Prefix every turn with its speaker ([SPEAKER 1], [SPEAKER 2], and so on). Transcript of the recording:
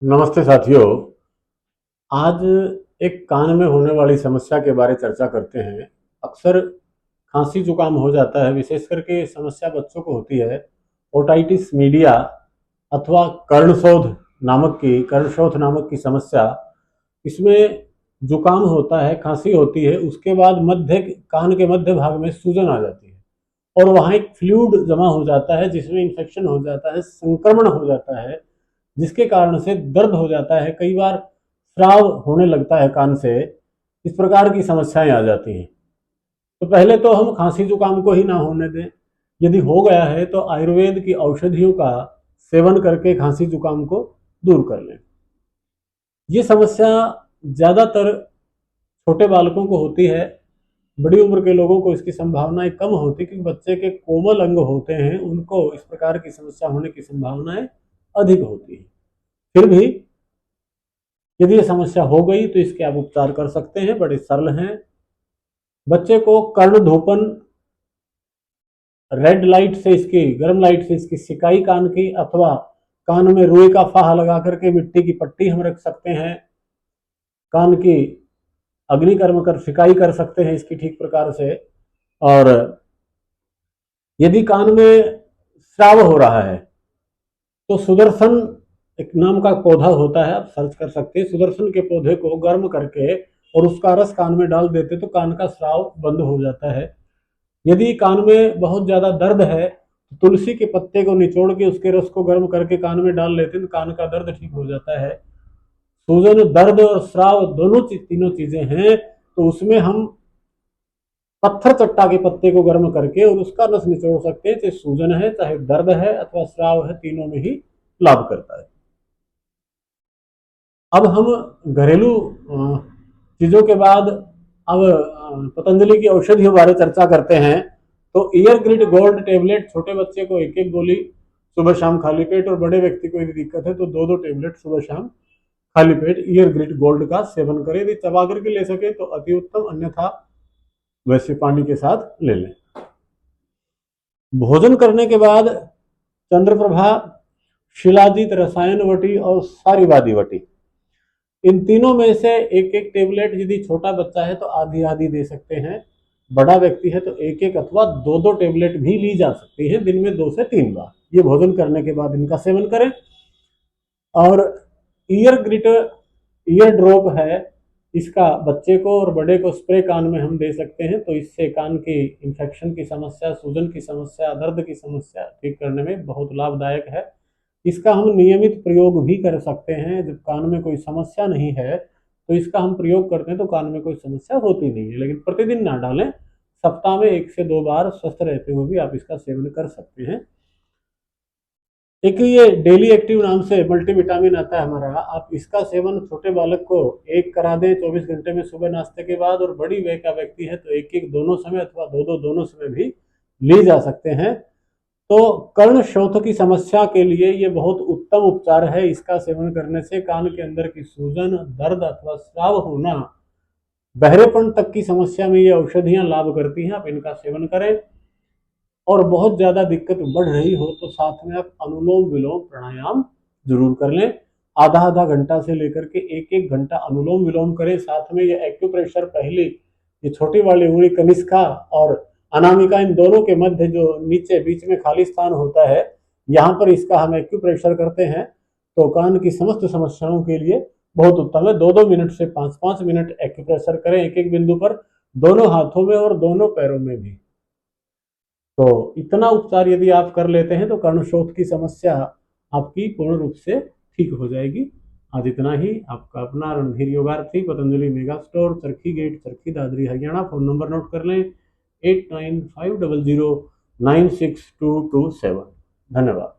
[SPEAKER 1] नमस्ते साथियों। आज एक कान में होने वाली समस्या के बारे चर्चा करते हैं। अक्सर खांसी जुकाम हो जाता है, विशेष करके समस्या बच्चों को होती है। ओटाइटिस मीडिया अथवा कर्णशोथ नामक की समस्या। इसमें जुकाम होता है, खांसी होती है, उसके बाद कान के मध्य भाग में सूजन आ जाती है और वहाँ एक फ्लूइड जमा हो जाता है जिसमें इन्फेक्शन हो जाता है, संक्रमण हो जाता है, जिसके कारण से दर्द हो जाता है। कई बार स्राव होने लगता है कान से। इस प्रकार की समस्याएं आ जाती हैं। तो पहले तो हम खांसी जुकाम को ही ना होने दें। यदि हो गया है तो आयुर्वेद की औषधियों का सेवन करके खांसी जुकाम को दूर कर लें। ये समस्या ज़्यादातर छोटे बालकों को होती है। बड़ी उम्र के लोगों को इसकी संभावनाएं कम होती, क्योंकि बच्चे के कोमल अंग होते हैं, उनको इस प्रकार की समस्या होने की संभावनाएं अधिक होती है। फिर भी यदि ये समस्या हो गई तो इसके आप उपचार कर सकते हैं, बड़े सरल हैं। बच्चे को कर्णधूपन, रेड लाइट से इसकी, गर्म लाइट से इसकी सिकाई कान की, अथवा कान में रुई का फाहा लगा करके मिट्टी की पट्टी हम रख सकते हैं। कान की अग्निकर्म कर सिकाई कर सकते हैं इसकी ठीक प्रकार से। और यदि कान में स्राव हो रहा है तो सुदर्शन एक नाम का पौधा होता है, आप सर्च कर सकते हैं। सुदर्शन के पौधे को गर्म करके और उसका रस कान में डाल देते तो कान का स्राव बंद हो जाता है। यदि कान में बहुत ज्यादा दर्द है तो तुलसी के पत्ते को निचोड़ के उसके रस को गर्म करके कान में डाल लेते हैं तो कान का दर्द ठीक हो जाता है। सूजन, दर्द और स्राव तीनों चीजें हैं, तो उसमें हम पत्थर चट्टा के पत्ते को गर्म करके और उसका रस निचोड़ सकते हैं। चाहे सूजन है, चाहे दर्द है, अथवा स्राव है, तीनों में ही लाभ करता है। अब हम घरेलू चीजों के बाद अब पतंजलि की औषधियों बारे चर्चा करते हैं। तो ईयर ग्रिड गोल्ड टेबलेट, छोटे बच्चे को एक एक गोली सुबह शाम खाली पेट, और बड़े व्यक्ति को यदि दिक्कत है तो दो दो टेबलेट सुबह शाम खाली पेट ईयर ग्रिड गोल्ड का सेवन करें। यदि चबा करके ले सके तो अति उत्तम, अन्यथा वैसे पानी के साथ ले लें। भोजन करने के बाद चंद्रप्रभा, शिलाजीत, रसायन वटी और सारीवादी वटी, इन तीनों में से एक एक टेबलेट, यदि छोटा बच्चा है तो आधी आधी दे सकते हैं, बड़ा व्यक्ति है तो एक एक अथवा दो दो टेबलेट भी ली जा सकती है, दिन में 2 से 3 बार। ये भोजन करने के बाद इनका सेवन करें। और ईयर ग्रिट ईयर ड्रॉप है, इसका बच्चे को और बड़े को स्प्रे कान में हम दे सकते हैं, तो इससे कान की इन्फेक्शन की समस्या, सूजन की समस्या, दर्द की समस्या ठीक करने में बहुत लाभदायक है। इसका हम नियमित प्रयोग भी कर सकते हैं। जब कान में कोई समस्या नहीं है तो इसका हम प्रयोग करते हैं तो कान में कोई समस्या होती नहीं है, लेकिन प्रतिदिन ना डालें। सप्ताह में 1 से 2 बार स्वस्थ रहते हुए भी आप इसका सेवन कर सकते हैं। एक ये डेली एक्टिव नाम से मल्टीविटामिन आता है हमारा, आप इसका सेवन छोटे बालक को एक करा दें 24 घंटे में, सुबह नाश्ते के बाद, और बड़ी वय का व्यक्ति है तो एक एक दोनों समय अथवा दो दो दोनों समय भी ली जा सकते हैं। तो कर्ण शोथ की समस्या के लिए ये बहुत उत्तम उपचार है। इसका सेवन करने से कान के अंदर की सूजन, दर्द अथवा स्राव होना, बहरेपन तक की समस्या में ये औषधियां लाभ करती हैं। आप इनका सेवन करें। और बहुत ज्यादा दिक्कत बढ़ रही हो तो साथ में आप अनुलोम विलोम प्राणायाम जरूर कर लें। आधा आधा घंटा से लेकर के एक एक घंटा अनुलोम विलोम करें। साथ में ये एक्यूप्रेशर, पहली ये छोटी वाली उंगली कनिष्का और अनामिका, इन दोनों के मध्य जो नीचे बीच में खाली स्थान होता है, यहाँ पर इसका हम एक्यूप्रेशर करते हैं तो कान की समस्त समस्याओं के लिए बहुत उत्तम है। 2-2 मिनट से 5-5 मिनट एक्यूप्रेशर करें एक एक बिंदु पर, दोनों हाथों में और दोनों पैरों में भी। तो इतना उपचार यदि आप कर लेते हैं तो कर्णशोथ की समस्या आपकी पूर्ण रूप से ठीक हो जाएगी। आज इतना ही। आपका अपना Randhir Yogarthi, Patanjali mega store, Charkhi gate, Charkhi Dadri, Haryana. Phone number note कर लें, 8950096227। धन्यवाद।